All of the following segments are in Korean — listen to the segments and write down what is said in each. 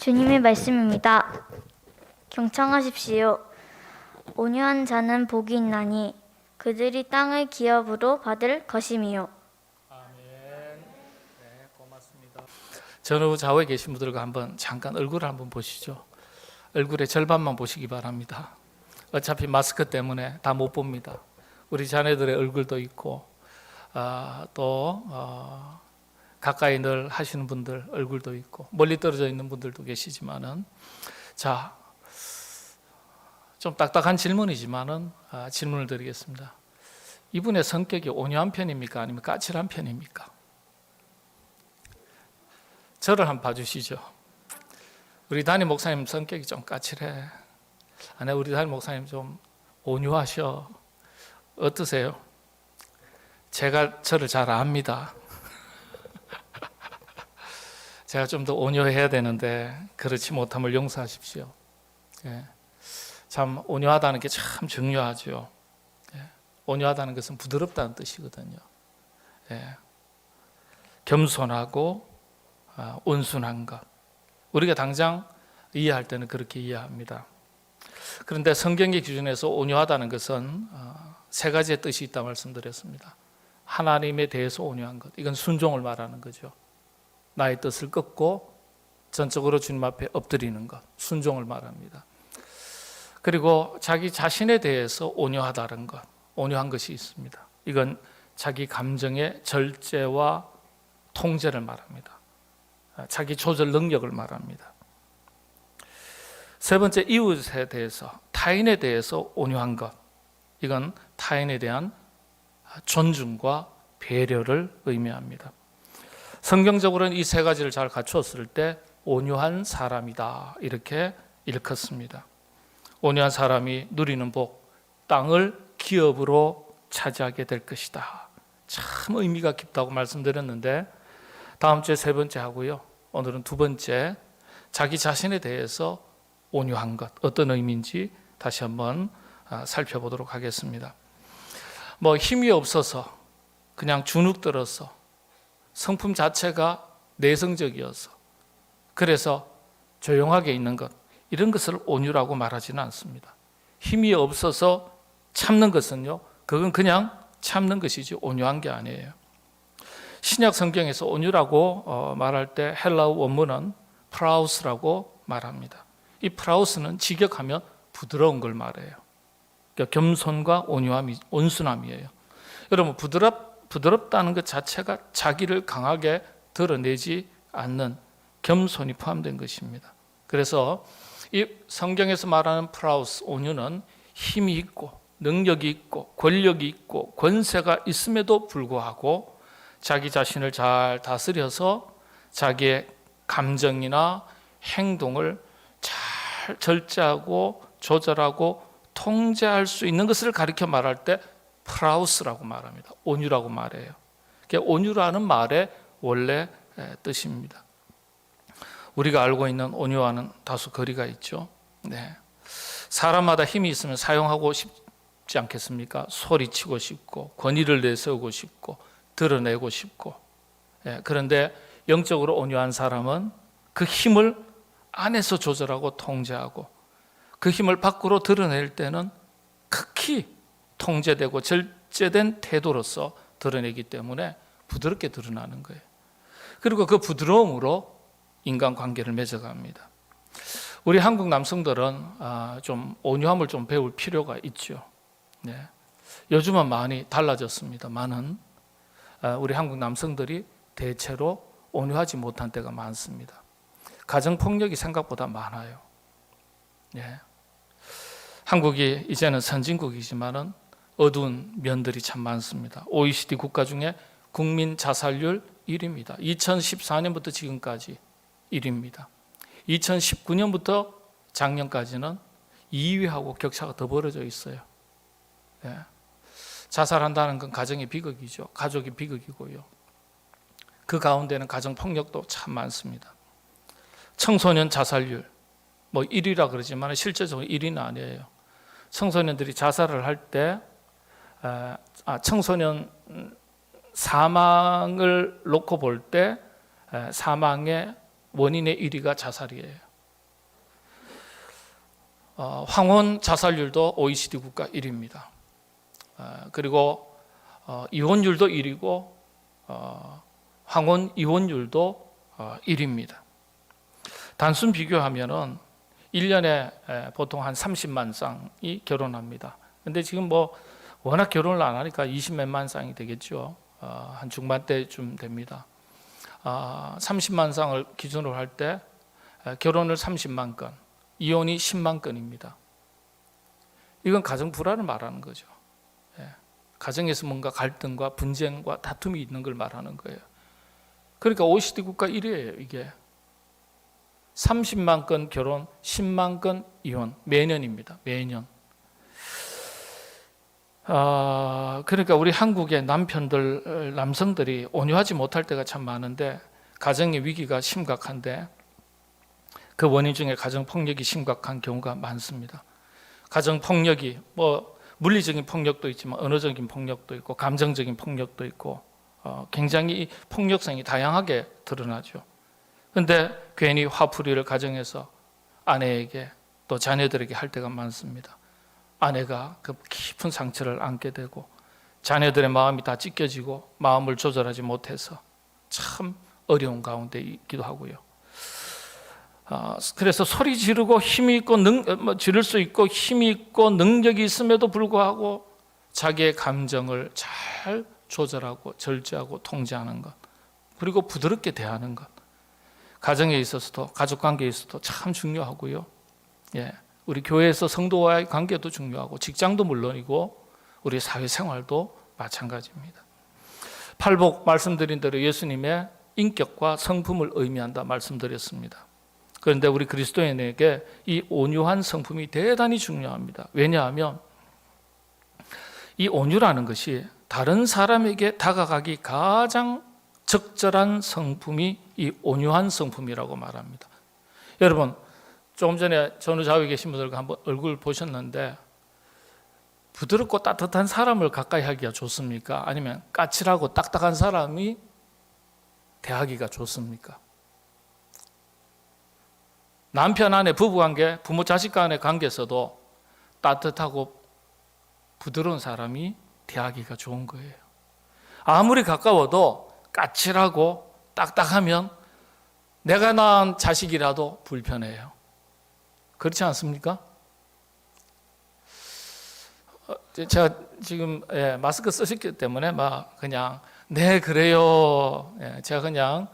주님의 말씀입니다. 경청하십시오. 온유한 자는 복이 있나니 그들이 땅을 기업으로 받을 것임이요. 아멘. 네, 고맙습니다. 전후 좌우에 계신 분들과 한번 잠깐 얼굴을 한번 보시죠. 얼굴의 절반만 보시기 바랍니다. 어차피 마스크 때문에 다 못 봅니다. 우리 자녀들의 얼굴도 있고 또 가까이 늘 하시는 분들 얼굴도 있고 멀리 떨어져 있는 분들도 계시지만은 자, 좀 딱딱한 질문이지만은 질문을 드리겠습니다. 이분의 성격이 온유한 편입니까? 아니면 까칠한 편입니까? 저를 한번 봐주시죠. 우리 담임 목사님 성격이 좀 까칠해. 아니, 우리 담임 목사님 좀 온유하셔. 어떠세요? 제가 저를 잘 압니다. 제가 좀 더 온유해야 되는데 그렇지 못함을 용서하십시오. 예. 참 온유하다는 게 참 중요하죠. 예. 온유하다는 것은 부드럽다는 뜻이거든요. 예. 겸손하고 온순한 것. 우리가 당장 이해할 때는 그렇게 이해합니다. 그런데 성경의 기준에서 온유하다는 것은 세 가지의 뜻이 있다 말씀드렸습니다. 하나님에 대해서 온유한 것, 이건 순종을 말하는 거죠. 나의 뜻을 꺾고 전적으로 주님 앞에 엎드리는 것, 순종을 말합니다. 그리고 자기 자신에 대해서 온유하다는 것, 온유한 것이 있습니다. 이건 자기 감정의 절제와 통제를 말합니다. 자기 조절 능력을 말합니다. 세 번째, 이웃에 대해서, 타인에 대해서 온유한 것, 이건 타인에 대한 존중과 배려를 의미합니다. 성경적으로는 이 세 가지를 잘 갖추었을 때 온유한 사람이다, 이렇게 일컫습니다. 온유한 사람이 누리는 복, 땅을 기업으로 차지하게 될 것이다. 참 의미가 깊다고 말씀드렸는데 다음 주에 세 번째 하고요. 오늘은 두 번째, 자기 자신에 대해서 온유한 것, 어떤 의미인지 다시 한번 살펴보도록 하겠습니다. 힘이 없어서 그냥 주눅 들어서 성품 자체가 내성적이어서 그래서 조용하게 있는 것, 이런 것을 온유라고 말하지는 않습니다. 힘이 없어서 참는 것은요, 그건 그냥 참는 것이지 온유한 게 아니에요. 신약 성경에서 온유라고 말할 때 헬라어 원문은 프라우스라고 말합니다. 이 프라우스는 직역하면 부드러운 걸 말해요. 그러니까 겸손과 온유함이, 온순함이에요. 여러분, 부드럽다는 것 자체가 자기를 강하게 드러내지 않는 겸손이 포함된 것입니다. 그래서 이 성경에서 말하는 프라우스, 온유는 힘이 있고 능력이 있고 권력이 있고 권세가 있음에도 불구하고 자기 자신을 잘 다스려서 자기의 감정이나 행동을 잘 절제하고 조절하고 통제할 수 있는 것을 가리켜 말할 때 프라우스라고 말합니다. 온유라고 말해요. 그게 온유라는 말의 원래 뜻입니다. 우리가 알고 있는 온유와는 다소 거리가 있죠. 네. 사람마다 힘이 있으면 사용하고 싶지 않겠습니까? 소리치고 싶고 권위를 내세우고 싶고 드러내고 싶고. 네. 그런데 영적으로 온유한 사람은 그 힘을 안에서 조절하고 통제하고 그 힘을 밖으로 드러낼 때는 극히 통제되고 절제된 태도로서 드러내기 때문에 부드럽게 드러나는 거예요. 그리고 그 부드러움으로 인간관계를 맺어갑니다. 우리 한국 남성들은 좀 온유함을 좀 배울 필요가 있죠. 네. 요즘은 많이 달라졌습니다만은 우리 한국 남성들이 대체로 온유하지 못한 때가 많습니다. 가정폭력이 생각보다 많아요. 네. 한국이 이제는 선진국이지만은 어두운 면들이 참 많습니다. OECD 국가 중에 국민 자살률 1위입니다. 2014년부터 지금까지 1위입니다. 2019년부터 작년까지는 2위하고 격차가 더 벌어져 있어요. 네. 자살한다는 건 가정의 비극이죠. 가족의 비극이고요. 그 가운데는 가정폭력도 참 많습니다. 청소년 자살률 1위라 그러지만 실제적으로 1위는 아니에요. 청소년들이 자살을 할 때 청소년 사망을 놓고 볼 때 사망의 원인의 1위가 자살이에요. 황혼 자살률도 OECD 국가 1위입니다. 그리고 이혼율도 1위고 황혼 이혼율도 1위입니다. 단순 비교하면은 1년에 보통 한 30만 쌍이 결혼합니다. 근데 지금 뭐 워낙 결혼을 안 하니까 20몇만 쌍이 되겠죠. 한 중반대쯤 됩니다. 30만 쌍을 기준으로 할 때 결혼을 30만 건, 이혼이 10만 건입니다. 이건 가정 불화를 말하는 거죠. 가정에서 뭔가 갈등과 분쟁과 다툼이 있는 걸 말하는 거예요. 그러니까 OECD 국가 1위예요, 이게. 30만 건 결혼, 10만 건 이혼, 매년입니다. 매년. 그러니까 우리 한국의 남성들이 온유하지 못할 때가 참 많은데, 가정의 위기가 심각한데 그 원인 중에 가정폭력이 심각한 경우가 많습니다. 가정폭력이 뭐 물리적인 폭력도 있지만 언어적인 폭력도 있고 감정적인 폭력도 있고 굉장히 폭력성이 다양하게 드러나죠. 그런데 괜히 화풀이를 가정에서 아내에게 또 자녀들에게 할 때가 많습니다. 아내가 그 깊은 상처를 안게 되고 자녀들의 마음이 다 찢겨지고 마음을 조절하지 못해서 참 어려운 가운데 있기도 하고요. 그래서 소리 지르고 힘이 있고 지를 수 있고 힘이 있고 능력이 있음에도 불구하고 자기의 감정을 잘 조절하고 절제하고 통제하는 것, 그리고 부드럽게 대하는 것, 가정에 있어서도 가족 관계에 있어서도 참 중요하고요. 우리 교회에서 성도와의 관계도 중요하고 직장도 물론이고 우리 사회생활도 마찬가지입니다. 팔복 말씀드린 대로 예수님의 인격과 성품을 의미한다 말씀드렸습니다. 그런데 우리 그리스도인에게 이 온유한 성품이 대단히 중요합니다. 왜냐하면 이 온유라는 것이 다른 사람에게 다가가기 가장 적절한 성품이 이 온유한 성품이라고 말합니다. 여러분, 조금 전에 전후좌우에 계신 분들과 한번 얼굴 보셨는데 부드럽고 따뜻한 사람을 가까이 하기가 좋습니까? 아니면 까칠하고 딱딱한 사람이 대하기가 좋습니까? 남편 아내 부부관계, 부모 자식 간의 관계에서도 따뜻하고 부드러운 사람이 대하기가 좋은 거예요. 아무리 가까워도 까칠하고 딱딱하면 내가 낳은 자식이라도 불편해요. 그렇지 않습니까? 제가 지금 마스크 쓰셨기 때문에 막 그냥 네 그래요. 제가 그냥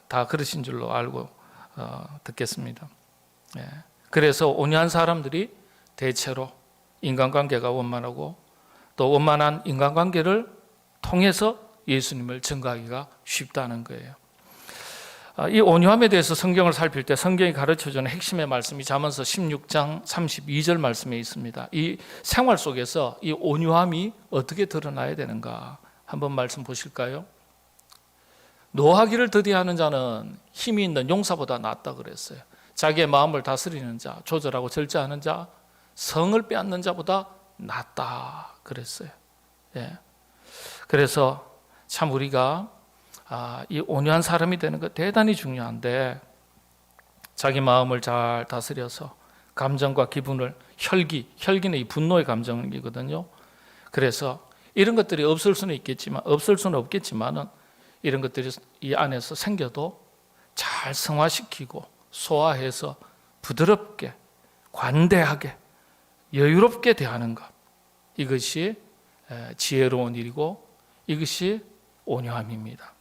다 그러신 줄로 알고 듣겠습니다. 그래서 온유한 사람들이 대체로 인간관계가 원만하고 또 원만한 인간관계를 통해서 예수님을 증거하기가 쉽다는 거예요. 이 온유함에 대해서 성경을 살필 때 성경이 가르쳐주는 핵심의 말씀이 잠언서 16장 32절 말씀에 있습니다. 이 생활 속에서 이 온유함이 어떻게 드러나야 되는가 한번 말씀 보실까요? 노하기를 더디하는 자는 힘이 있는 용사보다 낫다 그랬어요. 자기의 마음을 다스리는 자, 조절하고 절제하는 자, 성을 빼앗는 자보다 낫다 그랬어요. 그래서 참 우리가 이 온유한 사람이 되는 것 대단히 중요한데, 자기 마음을 잘 다스려서 감정과 기분을 혈기는 이 분노의 감정이거든요. 그래서 이런 것들이 없을 수는 없겠지만은 이런 것들이 이 안에서 생겨도 잘 승화시키고 소화해서 부드럽게 관대하게 여유롭게 대하는 것, 이것이 지혜로운 일이고 이것이 온유함입니다.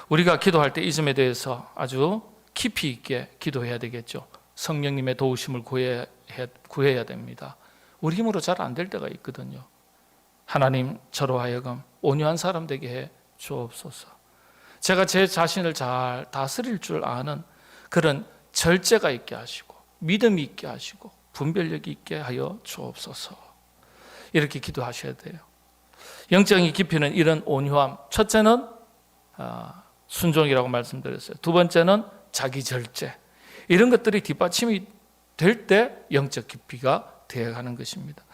우리가 기도할 때 이 점에 대해서 아주 깊이 있게 기도해야 되겠죠. 성령님의 도우심을 구해야 됩니다. 우리 힘으로 잘 안 될 때가 있거든요. 하나님, 저로 하여금 온유한 사람 되게 해 주옵소서. 제가 제 자신을 잘 다스릴 줄 아는 그런 절제가 있게 하시고 믿음이 있게 하시고 분별력이 있게 하여 주옵소서. 이렇게 기도하셔야 돼요. 영적인 깊이는 이런 온유함. 첫째는 순종이라고 말씀드렸어요. 두 번째는 자기 절제. 이런 것들이 뒷받침이 될 때 영적 깊이가 되어가는 것입니다.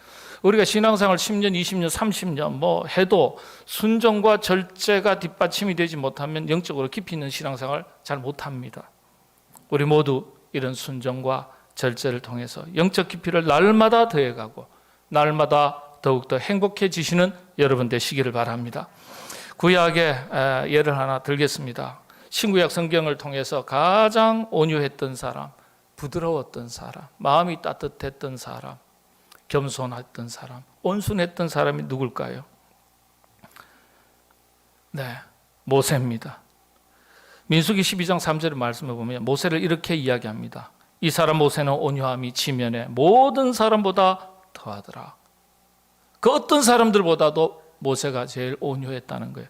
우리가 신앙생활 10년, 20년, 30년 뭐 해도 순종과 절제가 뒷받침이 되지 못하면 영적으로 깊이 있는 신앙생활 잘 못합니다. 우리 모두 이런 순종과 절제를 통해서 영적 깊이를 날마다 더해가고 날마다 더욱더 행복해지시는 여러분 되시기를 바랍니다. 구약의 예를 하나 들겠습니다. 신구약 성경을 통해서 가장 온유했던 사람, 부드러웠던 사람, 마음이 따뜻했던 사람, 겸손했던 사람, 온순했던 사람이 누굴까요? 네, 모세입니다. 민수기 12장 3절의 말씀을 보면 모세를 이렇게 이야기합니다. 이 사람 모세는 온유함이 지면에 모든 사람보다 더하더라. 그 어떤 사람들보다도 모세가 제일 온유했다는 거예요.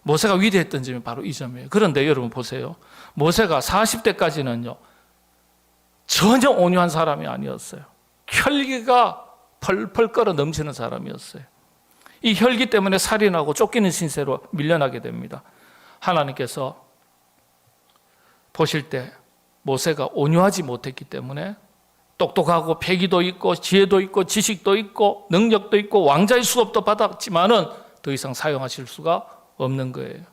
모세가 위대했던 점이 바로 이 점이에요. 그런데 여러분 보세요. 모세가 40대까지는요 전혀 온유한 사람이 아니었어요. 혈기가 펄펄 끓어 넘치는 사람이었어요. 이 혈기 때문에 살인하고 쫓기는 신세로 밀려나게 됩니다. 하나님께서 보실 때 모세가 온유하지 못했기 때문에 똑똑하고 패기도 있고 지혜도 있고 지식도 있고 능력도 있고 왕자의 수업도 받았지만은 더 이상 사용하실 수가 없는 거예요.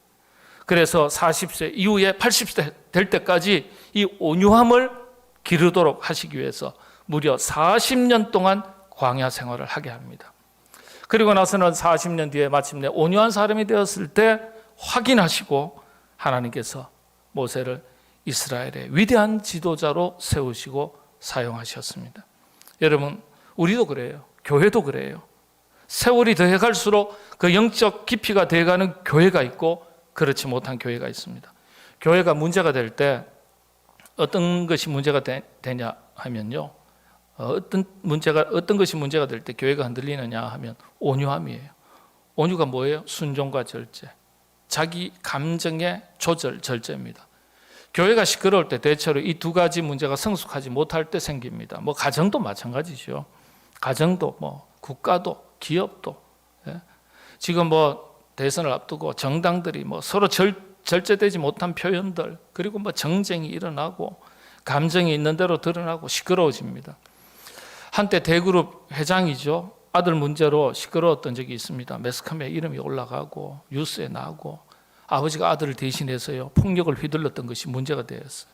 그래서 40세 이후에 80세 될 때까지 이 온유함을 기르도록 하시기 위해서 무려 40년 동안 광야 생활을 하게 합니다. 그리고 나서는 40년 뒤에 마침내 온유한 사람이 되었을 때 확인하시고 하나님께서 모세를 이스라엘의 위대한 지도자로 세우시고 사용하셨습니다. 여러분, 우리도 그래요. 교회도 그래요. 세월이 더해갈수록 그 영적 깊이가 더해가는 교회가 있고 그렇지 못한 교회가 있습니다. 교회가 문제가 될 때 어떤 것이 문제가 되냐 하면요, 어떤 것이 문제가 될 때 교회가 흔들리느냐 하면 온유함이에요. 온유가 뭐예요? 순종과 절제, 자기 감정의 조절, 절제입니다. 교회가 시끄러울 때 대체로 이 두 가지 문제가 성숙하지 못할 때 생깁니다. 뭐 가정도 마찬가지죠. 가정도 뭐 국가도 기업도. 예? 지금 뭐 대선을 앞두고 정당들이 뭐 서로 절제되지 못한 표현들, 그리고 뭐 정쟁이 일어나고 감정이 있는 대로 드러나고 시끄러워집니다. 한때 대그룹 회장이죠. 아들 문제로 시끄러웠던 적이 있습니다. 매스컴에 이름이 올라가고 뉴스에 나오고 아버지가 아들을 대신해서요 폭력을 휘둘렀던 것이 문제가 되었어요.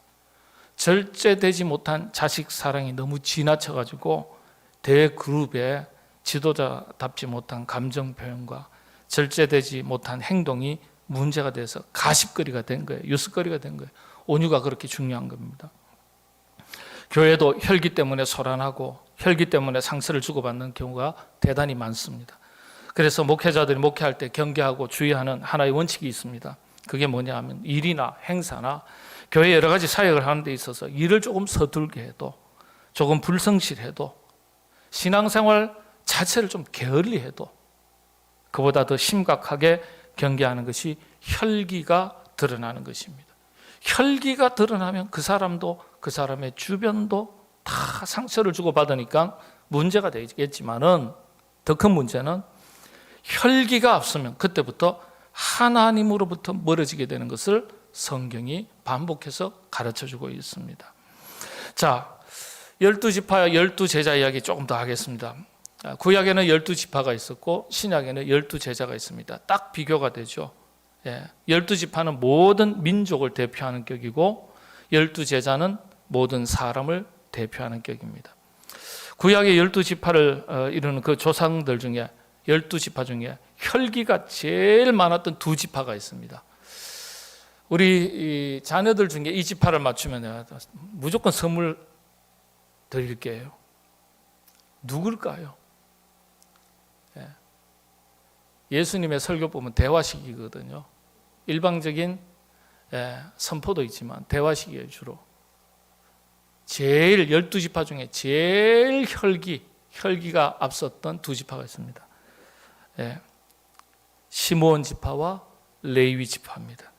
절제되지 못한 자식 사랑이 너무 지나쳐가지고 대그룹의 지도자답지 못한 감정 표현과 절제되지 못한 행동이 문제가 돼서 가십거리가 된 거예요. 뉴스거리가 된 거예요. 온유가 그렇게 중요한 겁니다. 교회도 혈기 때문에 소란하고 혈기 때문에 상처를 주고받는 경우가 대단히 많습니다. 그래서 목회자들이 목회할 때 경계하고 주의하는 하나의 원칙이 있습니다. 그게 뭐냐 하면 일이나 행사나 교회 여러 가지 사역을 하는 데 있어서 일을 조금 서툴게 해도, 조금 불성실해도, 신앙생활 자체를 좀 게을리해도 그보다 더 심각하게 경계하는 것이 혈기가 드러나는 것입니다. 혈기가 드러나면 그 사람도 그 사람의 주변도 다 상처를 주고받으니까 문제가 되겠지만은 더 큰 문제는 혈기가 앞서면 그때부터 하나님으로부터 멀어지게 되는 것을 성경이 반복해서 가르쳐주고 있습니다. 자, 12지파 12제자 이야기 조금 더 하겠습니다. 구약에는 12지파가 있었고 신약에는 12제자가 있습니다. 딱 비교가 되죠. 12지파는 모든 민족을 대표하는 격이고 12제자는 모든 사람을 대표하는 격입니다. 구약의 12지파를 이루는 그 조상들 중에 12지파 중에 혈기가 제일 많았던 두 지파가 있습니다. 우리 자녀들 중에 이 지파를 맞추면 내가 무조건 선물 드릴게요. 누굴까요? 예수님의 설교 보면 대화식이거든요. 일방적인 선포도 있지만 대화식이에요. 주로 제일 12지파 중에 제일 혈기가 앞섰던 두 지파가 있습니다. 시므온 지파와 레위 지파입니다.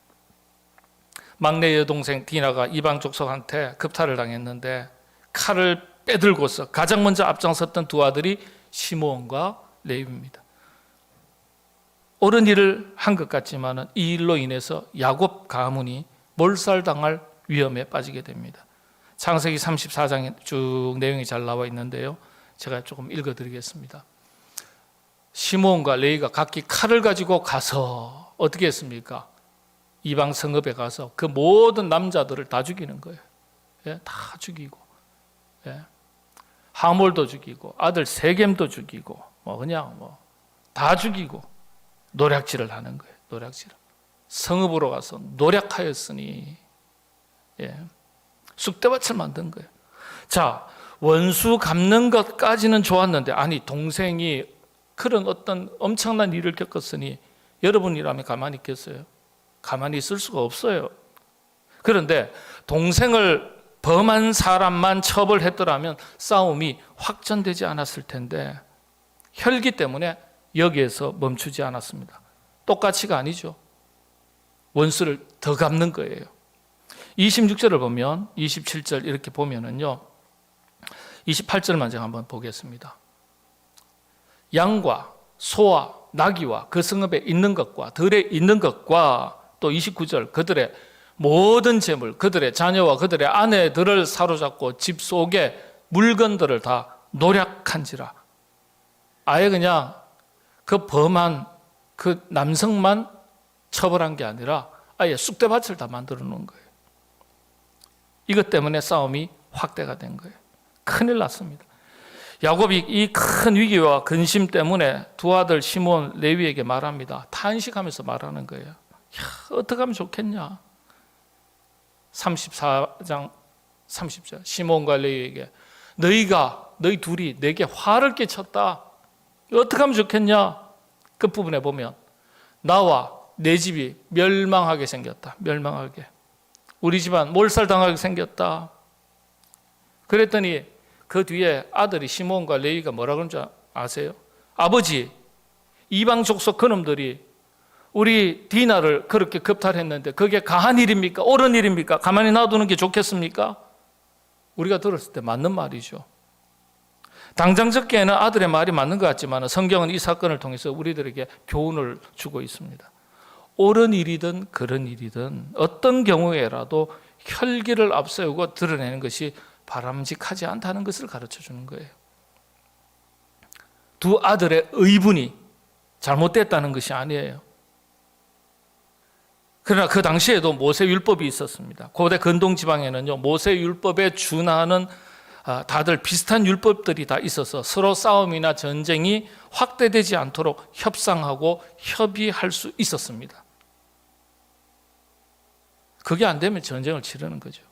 막내 여동생 디나가 이방 족속한테 급탈을 당했는데 칼을 빼들고서 가장 먼저 앞장섰던 두 아들이 시므온과 레위입니다. 옳은 일을 한 것 같지만 이 일로 인해서 야곱 가문이 몰살당할 위험에 빠지게 됩니다. 창세기 34장에 쭉 내용이 잘 나와 있는데요, 제가 조금 읽어드리겠습니다. 시므온과 레위가 각기 칼을 가지고 가서 어떻게 했습니까? 이방 성읍에 가서 그 모든 남자들을 다 죽이는 거예요. 예, 다 죽이고, 예, 하몰도 죽이고, 아들 세겜도 죽이고, 뭐 그냥 뭐 다 죽이고 노략질을 하는 거예요. 노략질. 성읍으로 가서 노략하였으니, 예, 쑥대밭을 만든 거예요. 자, 원수 갚는 것까지는 좋았는데, 아니 동생이 그런 어떤 엄청난 일을 겪었으니 여러분이라면 가만히 있겠어요? 가만히 있을 수가 없어요. 그런데 동생을 범한 사람만 처벌했더라면 싸움이 확전되지 않았을 텐데 혈기 때문에 여기에서 멈추지 않았습니다. 똑같이가 아니죠. 원수를 더 갚는 거예요. 26절을 보면 27절 이렇게 보면은요, 28절만 제가 한번 보겠습니다. 양과 소와 나귀와 그 성읍에 있는 것과 들에 있는 것과 또 29절 그들의 모든 재물, 그들의 자녀와 그들의 아내들을 사로잡고 집 속의 물건들을 다 노략한지라. 아예 그냥 그 범한 그 남성만 처벌한 게 아니라 아예 쑥대밭을 다 만들어 놓은 거예요. 이것 때문에 싸움이 확대가 된 거예요. 큰일 났습니다. 야곱이 이 큰 위기와 근심 때문에 두 아들 시몬, 레위에게 말합니다. 탄식하면서 말하는 거예요. 야, 어떻게 하면 좋겠냐. 34장 30절 시몬과 레위에게 너희 둘이 내게 화를 끼쳤다. 어떻게 하면 좋겠냐. 그 부분에 보면 나와 내 집이 멸망하게 생겼다. 멸망하게. 우리 집안 몰살당하게 생겼다. 그랬더니 그 뒤에 아들이 시몬과 레위가 뭐라 그런 줄 아세요? 아버지, 이방 족속 그놈들이 우리 디나를 그렇게 겁탈했는데 그게 가한 일입니까? 옳은 일입니까? 가만히 놔두는 게 좋겠습니까? 우리가 들었을 때 맞는 말이죠. 당장 듣기에는 아들의 말이 맞는 것 같지만 성경은 이 사건을 통해서 우리들에게 교훈을 주고 있습니다. 옳은 일이든 그런 일이든 어떤 경우에라도 혈기를 앞세우고 드러내는 것이 바람직하지 않다는 것을 가르쳐 주는 거예요. 두 아들의 의분이 잘못됐다는 것이 아니에요. 그러나 그 당시에도 모세율법이 있었습니다. 고대 근동 지방에는요, 모세율법에 준하는 다들 비슷한 율법들이 다 있어서 서로 싸움이나 전쟁이 확대되지 않도록 협상하고 협의할 수 있었습니다. 그게 안 되면 전쟁을 치르는 거죠.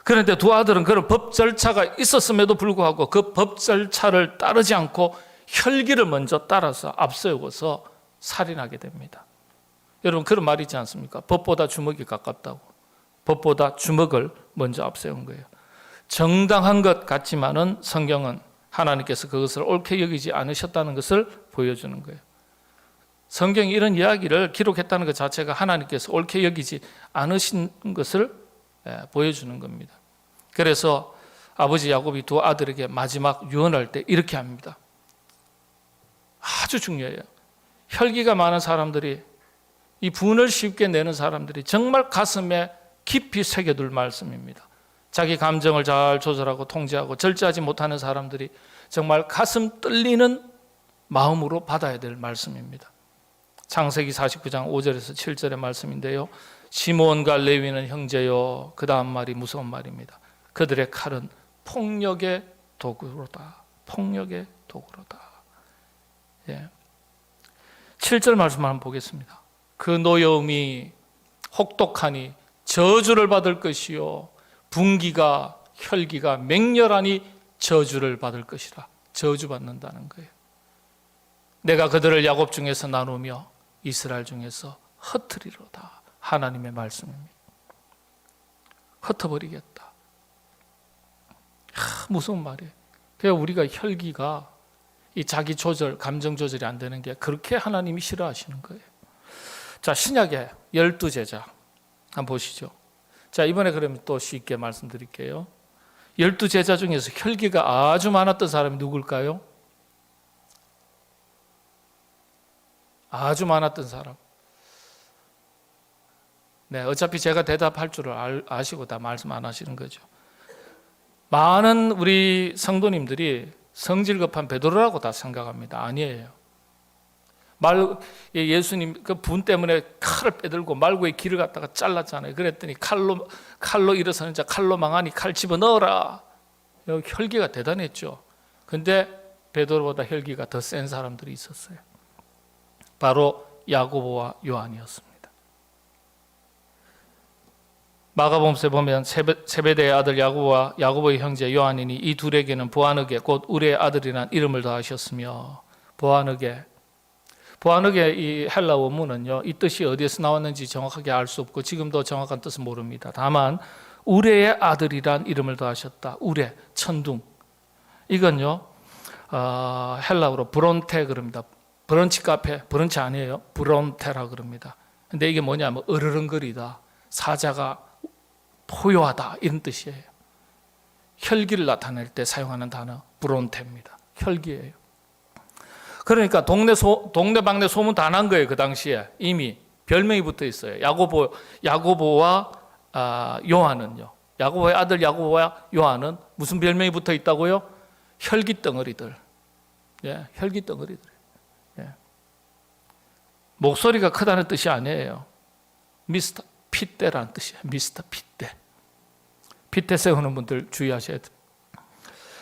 그런데 두 아들은 그런 법 절차가 있었음에도 불구하고 그 법 절차를 따르지 않고 혈기를 먼저 따라서 앞세우고서 살인하게 됩니다. 여러분 그런 말이 있지 않습니까? 법보다 주먹이 가깝다고. 법보다 주먹을 먼저 앞세운 거예요. 정당한 것 같지만은 성경은 하나님께서 그것을 옳게 여기지 않으셨다는 것을 보여주는 거예요. 성경이 이런 이야기를 기록했다는 것 자체가 하나님께서 옳게 여기지 않으신 것을 보여주는 겁니다. 그래서 아버지 야곱이 두 아들에게 마지막 유언할 때 이렇게 합니다. 아주 중요해요. 혈기가 많은 사람들이, 이 분을 쉽게 내는 사람들이 정말 가슴에 깊이 새겨둘 말씀입니다. 자기 감정을 잘 조절하고 통제하고 절제하지 못하는 사람들이 정말 가슴 떨리는 마음으로 받아야 될 말씀입니다. 창세기 49장 5절에서 7절의 말씀인데요, 시몬과 레위는 형제요. 그 다음 말이 무서운 말입니다. 그들의 칼은 폭력의 도구로다. 폭력의 도구로다. 예. 7절 말씀 한번 보겠습니다. 그 노여움이 혹독하니 저주를 받을 것이요 분기가 혈기가 맹렬하니 저주를 받을 것이라. 저주받는다는 거예요. 내가 그들을 야곱 중에서 나누며 이스라엘 중에서 흩으리로다. 하나님의 말씀입니다. 흩어버리겠다. 무서운 말이에요. 그래서 우리가 혈기가 이 자기 조절, 감정 조절이 안 되는 게 그렇게 하나님이 싫어하시는 거예요. 자, 신약의 12제자 한번 보시죠. 자, 이번에 그러면 또 쉽게 말씀드릴게요. 12제자 중에서 혈기가 아주 많았던 사람이 누굴까요? 아주 많았던 사람. 네, 어차피 제가 대답할 줄을 아시고 다 말씀 안 하시는 거죠. 많은 우리 성도님들이 성질 급한 베드로라고 다 생각합니다. 아니에요. 예수님 그 분 때문에 칼을 빼들고 말고의 길을 갖다가 잘랐잖아요. 그랬더니 칼로 일어서는 자 칼로 망하니 칼 집어넣어라. 혈기가 대단했죠. 근데 베드로보다 혈기가 더 센 사람들이 있었어요. 바로 야고보와 요한이었습니다. 마가복음서에 보면 세베대의 아들 야고보와 야고보의 형제 요한이니 이 둘에게는 보아너게 곧 우리의 아들이란 이름을 더하셨으며 보아너게 이 헬라 원문은요, 이 뜻이 어디에서 나왔는지 정확하게 알 수 없고 지금도 정확한 뜻은 모릅니다. 다만 우레의 아들이란 이름을 더하셨다. 우레, 천둥. 이건요 헬라어로 브론테 그럽니다. 브런치 카페, 브런치 아니에요. 브론테라 그럽니다. 근데 이게 뭐냐면 으르렁거리다, 사자가 포효하다 이런 뜻이에요. 혈기를 나타낼 때 사용하는 단어 브론테입니다. 혈기예요. 그러니까 동네방네 소문 다 난 거예요. 그 당시에 이미 별명이 붙어 있어요. 야고보와 요한은요. 야고보의 아들 야고보와 요한은 무슨 별명이 붙어 있다고요? 혈기 덩어리들. 예, 혈기 덩어리들. 예. 목소리가 크다는 뜻이 아니에요. 미스터 핏대라는 뜻이에요. 미스터 핏대. 핏대 세우는 분들 주의하셔야 돼요.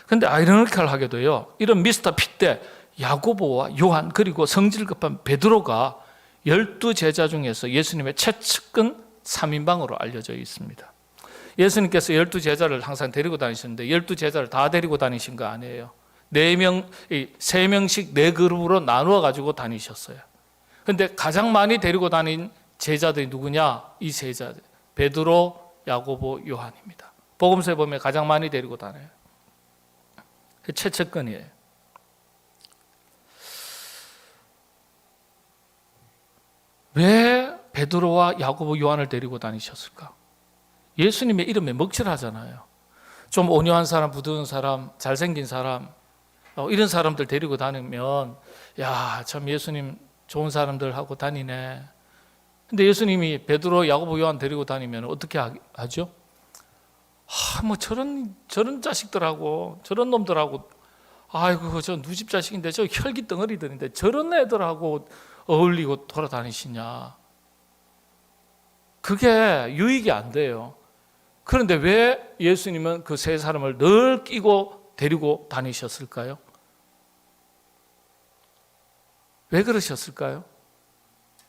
근데 아이러니컬하게도요, 이런 미스터 핏대 야고보와 요한 그리고 성질 급한 베드로가 12제자 중에서 예수님의 최측근 3인방으로 알려져 있습니다. 예수님께서 12제자를 항상 데리고 다니셨는데 12제자를 다 데리고 다니신 거 아니에요. 3명씩 4그룹으로 나누어 가지고 다니셨어요. 근데 가장 많이 데리고 다닌 제자들이 누구냐? 이 제자들 베드로, 야고보, 요한입니다. 복음서에 보면 가장 많이 데리고 다녀요. 최측근이에요. 왜 베드로와 야고보, 요한을 데리고 다니셨을까? 예수님의 이름에 먹칠하잖아요. 좀 온유한 사람, 부드러운 사람, 잘생긴 사람, 이런 사람들 데리고 다니면 야, 참 예수님 좋은 사람들하고 다니네. 근데 예수님이 베드로, 야고보, 요한 데리고 다니면 어떻게 하죠? 뭐 저런 자식들하고 저런 놈들하고 아이고 저 누집 자식인데 저 혈기 덩어리들인데 저런 애들하고 어울리고 돌아다니시냐. 그게 유익이 안 돼요. 그런데 왜 예수님은 그 세 사람을 늘 끼고 데리고 다니셨을까요? 왜 그러셨을까요?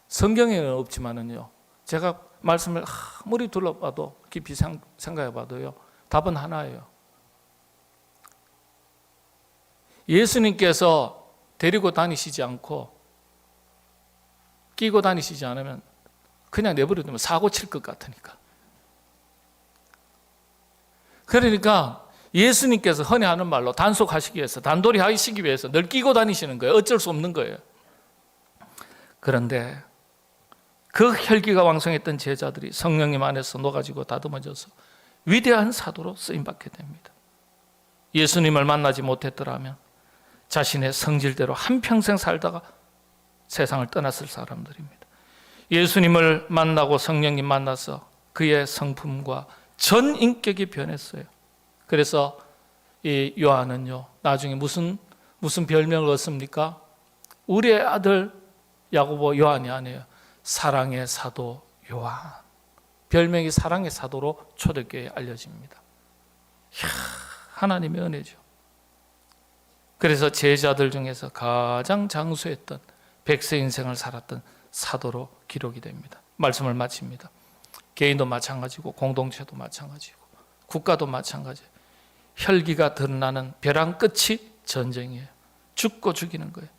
성경에는 없지만은요, 제가 말씀을 아무리 둘러봐도 깊이 생각해 봐도요, 답은 하나예요. 예수님께서 데리고 다니시지 않고 끼고 다니시지 않으면 그냥 내버려두면 사고 칠 것 같으니까. 그러니까 예수님께서 흔히 하는 말로 단속하시기 위해서, 단돌이 하시기 위해서 늘 끼고 다니시는 거예요. 어쩔 수 없는 거예요. 그런데 그 혈기가 왕성했던 제자들이 성령님 안에서 녹아지고 다듬어져서 위대한 사도로 쓰임받게 됩니다. 예수님을 만나지 못했더라면 자신의 성질대로 한평생 살다가 세상을 떠났을 사람들입니다. 예수님을 만나고 성령님 만나서 그의 성품과 전 인격이 변했어요. 그래서 이 요한은요, 나중에 무슨 별명을 얻습니까? 우리의 아들 야고보 요한이 아니에요. 사랑의 사도 요한. 별명이 사랑의 사도로 초대교회에 알려집니다. 이야, 하나님의 은혜죠. 그래서 제자들 중에서 가장 장수했던 백세 인생을 살았던 사도로 기록이 됩니다. 말씀을 마칩니다. 개인도 마찬가지고 공동체도 마찬가지고 국가도 마찬가지예요. 혈기가 드러나는 벼랑 끝이 전쟁이에요. 죽고 죽이는 거예요.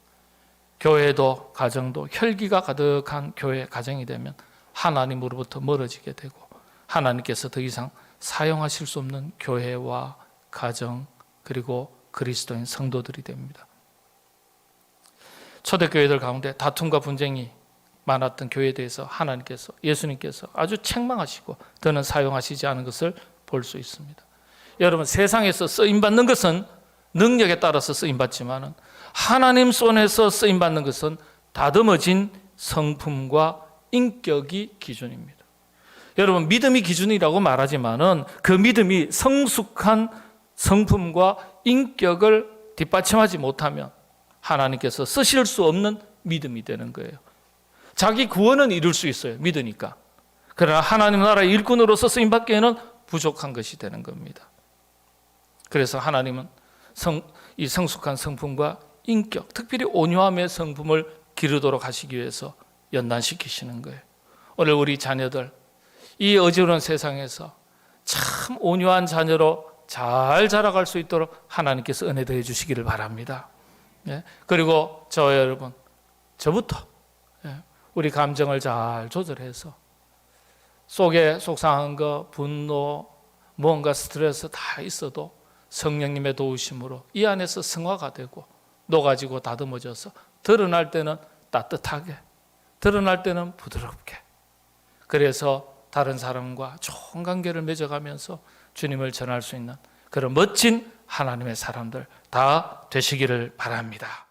교회도 가정도 혈기가 가득한 교회 가정이 되면 하나님으로부터 멀어지게 되고 하나님께서 더 이상 사용하실 수 없는 교회와 가정 그리고 그리스도인 성도들이 됩니다. 초대교회들 가운데 다툼과 분쟁이 많았던 교회에 대해서 하나님께서, 예수님께서 아주 책망하시고 더는 사용하시지 않은 것을 볼 수 있습니다. 여러분, 세상에서 쓰임받는 것은 능력에 따라서 쓰임받지만 하나님 손에서 쓰임받는 것은 다듬어진 성품과 인격이 기준입니다. 여러분, 믿음이 기준이라고 말하지만은 그 믿음이 성숙한 성품과 인격을 뒷받침하지 못하면 하나님께서 쓰실 수 없는 믿음이 되는 거예요. 자기 구원은 이룰 수 있어요. 믿으니까. 그러나 하나님 나라의 일꾼으로서 쓰임받기에는 부족한 것이 되는 겁니다. 그래서 하나님은 이 성숙한 성품과 인격, 특별히 온유함의 성품을 기르도록 하시기 위해서 연단시키시는 거예요. 오늘 우리 자녀들, 이 어지러운 세상에서 참 온유한 자녀로 잘 자라갈 수 있도록 하나님께서 은혜 더해 주시기를 바랍니다. 그리고 저와 여러분, 저부터 우리 감정을 잘 조절해서 속에 속상한 거, 분노, 뭔가 스트레스 다 있어도 성령님의 도우심으로 이 안에서 성화가 되고 녹아지고 다듬어져서 드러날 때는 따뜻하게, 드러날 때는 부드럽게, 그래서 다른 사람과 좋은 관계를 맺어가면서 주님을 전할 수 있는 그런 멋진 하나님의 사람들 다 되시기를 바랍니다.